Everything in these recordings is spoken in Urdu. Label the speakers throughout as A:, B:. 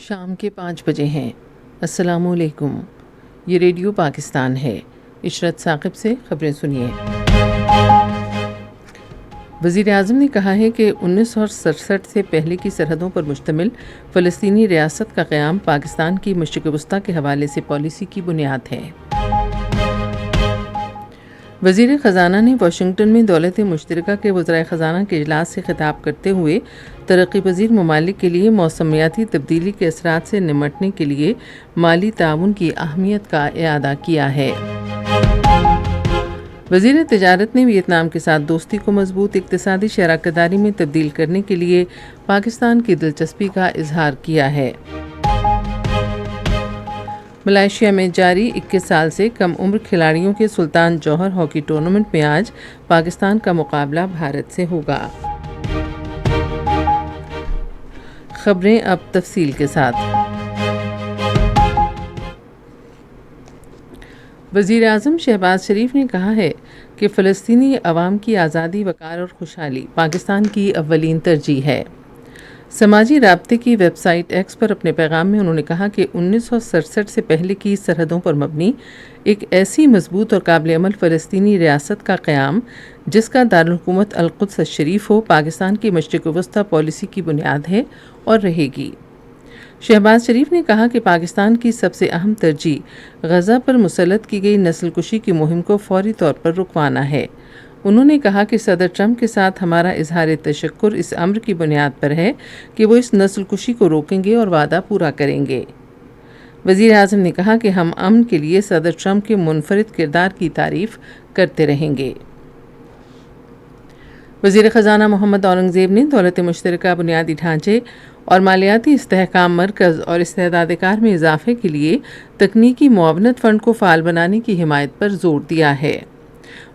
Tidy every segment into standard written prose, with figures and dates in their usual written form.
A: شام کے 5 بجے ہیں۔ السلام علیکم، یہ ریڈیو پاکستان ہے۔ عشرت ثاقب سے خبریں سنیے۔ وزیر اعظم نے کہا ہے کہ 1967 سے پہلے کی سرحدوں پر مشتمل فلسطینی ریاست کا قیام پاکستان کی مشرق وسطیٰ کے حوالے سے پالیسی کی بنیاد ہے۔ وزیر خزانہ نے واشنگٹن میں دولت مشترکہ کے وزرائے خزانہ کے اجلاس سے خطاب کرتے ہوئے ترقی پذیر ممالک کے لیے موسمیاتی تبدیلی کے اثرات سے نمٹنے کے لیے مالی تعاون کی اہمیت کا اعادہ کیا ہے۔ وزیر تجارت نے ویتنام کے ساتھ دوستی کو مضبوط اقتصادی شراکت داری میں تبدیل کرنے کے لیے پاکستان کی دلچسپی کا اظہار کیا ہے۔ ملائیشیا میں جاری 21 سال سے کم عمر کھلاڑیوں کے سلطان جوہر ہاکی ٹورنامنٹ میں آج پاکستان کا مقابلہ بھارت سے ہوگا۔ خبریں اب تفصیل کے ساتھ۔ وزیر اعظم شہباز شریف نے کہا ہے کہ فلسطینی عوام کی آزادی، وقار اور خوشحالی پاکستان کی اولین ترجیح ہے۔ سماجی رابطے کی ویب سائٹ ایکس پر اپنے پیغام میں انہوں نے کہا کہ 1967 سے پہلے کی سرحدوں پر مبنی ایک ایسی مضبوط اور قابل عمل فلسطینی ریاست کا قیام جس کا دارالحکومت القدس الشریف ہو، پاکستان کی مشرق وسطیٰ پالیسی کی بنیاد ہے اور رہے گی۔ شہباز شریف نے کہا کہ پاکستان کی سب سے اہم ترجیح غزہ پر مسلط کی گئی نسل کشی کی مہم کو فوری طور پر رکوانا ہے۔ انہوں نے کہا کہ صدر ٹرمپ کے ساتھ ہمارا اظہار تشکر اس امر کی بنیاد پر ہے کہ وہ اس نسل کشی کو روکیں گے اور وعدہ پورا کریں گے۔ وزیر اعظم نے کہا کہ ہم امن کے لیے صدر ٹرمپ کے منفرد کردار کی تعریف کرتے رہیں گے۔ وزیر خزانہ محمد اورنگزیب نے دولت مشترکہ بنیادی ڈھانچے اور مالیاتی استحکام مرکز اور استعداد کار میں اضافے کے لیے تکنیکی معاونت فنڈ کو فعال بنانے کی حمایت پر زور دیا ہے۔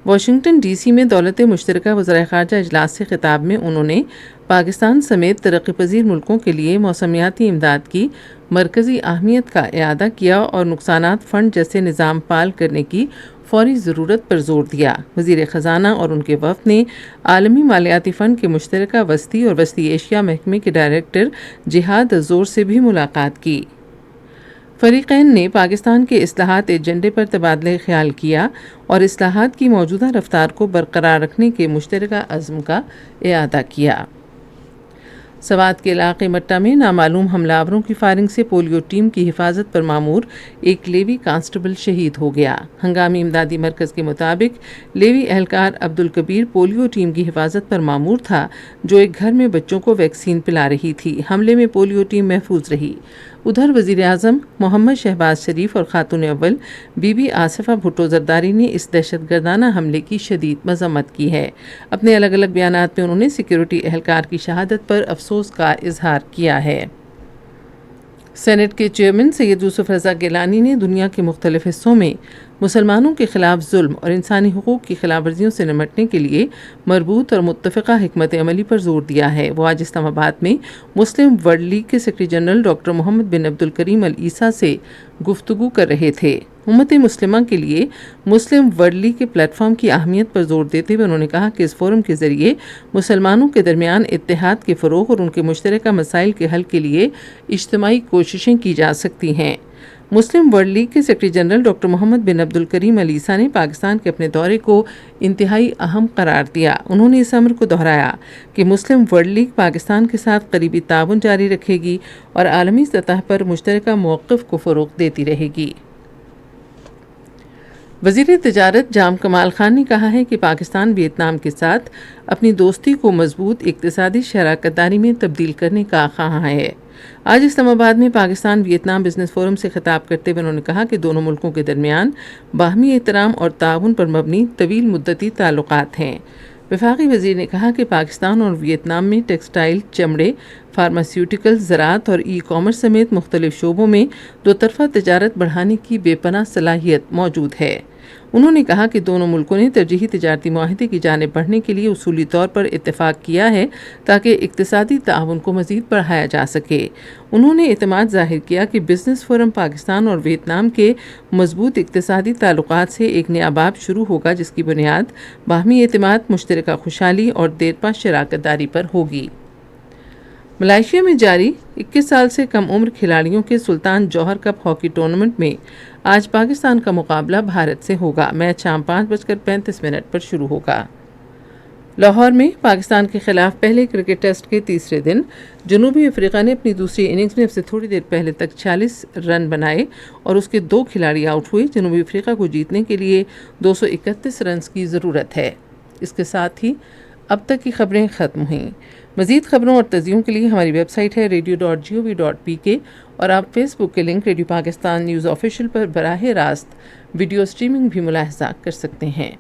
A: واشنگٹن ڈی سی میں دولت مشترکہ وزرائے خارجہ اجلاس سے خطاب میں انہوں نے پاکستان سمیت ترقی پذیر ملکوں کے لیے موسمیاتی امداد کی مرکزی اہمیت کا اعادہ کیا اور نقصانات فنڈ جیسے نظام فعال کرنے کی فوری ضرورت پر زور دیا۔ وزیر خزانہ اور ان کے وفد نے عالمی مالیاتی فنڈ کے مشترکہ وسطی اور وسطی ایشیا محکمے کے ڈائریکٹر جہاد الزور سے بھی ملاقات کی۔ فریقین نے پاکستان کے اصلاحات ایجنڈے پر تبادلہ خیال کیا اور اصلاحات کی موجودہ رفتار کو برقرار رکھنے کے مشترکہ عزم کا اعادہ کیا۔ سوات کے علاقے مٹہ میں نامعلوم حملہ آوروں کی فائرنگ سے پولیو ٹیم کی حفاظت پر مامور ایک لیوی کانسٹیبل شہید ہو گیا۔ ہنگامی امدادی مرکز کے مطابق لیوی اہلکار عبدالکبیر پولیو ٹیم کی حفاظت پر مامور تھا جو ایک گھر میں بچوں کو ویکسین پلا رہی تھی۔ حملے میں پولیو ٹیم محفوظ رہی۔ ادھر وزیر اعظم محمد شہباز شریف اور خاتون اول بی بی آصفہ بھٹو زرداری نے اس دہشت گردانہ حملے کی شدید مذمت کی ہے۔ اپنے الگ الگ بیانات میں انہوں نے سیکیورٹی اہلکار کی شہادت پر افسوس کا اظہار کیا ہے۔ سینٹ کے چیئرمین سید یوسف رضا گیلانی نے دنیا کے مختلف حصوں میں مسلمانوں کے خلاف ظلم اور انسانی حقوق کی خلاف ورزیوں سے نمٹنے کے لیے مربوط اور متفقہ حکمت عملی پر زور دیا ہے۔ وہ آج اسلام آباد میں مسلم ورلڈ لیگ کے سیکرٹری جنرل ڈاکٹر محمد بن عبدالکریم العیسیٰ سے گفتگو کر رہے تھے۔ امت مسلمہ کے لیے مسلم ورلڈ لیگ کے پلیٹ فارم کی اہمیت پر زور دیتے ہوئے انہوں نے کہا کہ اس فورم کے ذریعے مسلمانوں کے درمیان اتحاد کے فروغ اور ان کے مشترکہ مسائل کے حل کے لیے اجتماعی کوششیں کی جا سکتی ہیں۔ مسلم ورلڈ لیگ کے سیکرٹری جنرل ڈاکٹر محمد بن عبدالکریم العیسیٰ نے پاکستان کے اپنے دورے کو انتہائی اہم قرار دیا۔ انہوں نے اس امر کو دہرایا کہ مسلم ورلڈ لیگ پاکستان کے ساتھ قریبی تعاون جاری رکھے گی اور عالمی سطح پر مشترکہ موقف کو فروغ دیتی رہے گی۔ وزیر تجارت جام کمال خان نے کہا ہے کہ پاکستان ویتنام کے ساتھ اپنی دوستی کو مضبوط اقتصادی شراکت داری میں تبدیل کرنے کا خواہاں ہے۔ آج اسلام آباد میں پاکستان ویتنام بزنس فورم سے خطاب کرتے ہوئے انہوں نے کہا کہ دونوں ملکوں کے درمیان باہمی احترام اور تعاون پر مبنی طویل مدتی تعلقات ہیں۔ وفاقی وزیر نے کہا کہ پاکستان اور ویتنام میں ٹیکسٹائل، چمڑے، فارماسیوٹیکل، زراعت اور ای کامرس سمیت مختلف شعبوں میں دو طرفہ تجارت بڑھانے کی بے پناہ صلاحیت موجود ہے۔ انہوں نے کہا کہ دونوں ملکوں نے ترجیحی تجارتی معاہدے کی جانب بڑھنے کے لیے اصولی طور پر اتفاق کیا ہے تاکہ اقتصادی تعاون کو مزید بڑھایا جا سکے۔ انہوں نے اعتماد ظاہر کیا کہ بزنس فورم پاکستان اور ویتنام کے مضبوط اقتصادی تعلقات سے ایک نیا باب شروع ہوگا جس کی بنیاد باہمی اعتماد، مشترکہ خوشحالی اور دیرپا شراکت داری پر ہوگی۔ ملائیشیا میں جاری 21 سال سے کم عمر کھلاڑیوں کے سلطان جوہر کپ ہاکی ٹورنامنٹ میں آج پاکستان کا مقابلہ بھارت سے ہوگا۔ میچ شام 5:35 پر شروع ہوگا۔ لاہور میں پاکستان کے خلاف پہلے کرکٹ ٹیسٹ کے تیسرے دن جنوبی افریقہ نے اپنی دوسری اننگز میں اب سے تھوڑی دیر پہلے تک 46 رن بنائے اور اس کے 2 کھلاڑی آؤٹ ہوئے۔ جنوبی افریقہ کو جیتنے کے لیے 231 رنز کی ضرورت ہے۔ اس کے ساتھ ہی اب تک کی خبریں ختم ہوئیں۔ مزید خبروں اور تجزیوں کے لیے ہماری ویب سائٹ ہے radio.gov.pk اور آپ فیس بک کے link radio Pakistan news official پر براہ راست ویڈیو سٹریمنگ بھی ملاحظہ کر سکتے ہیں۔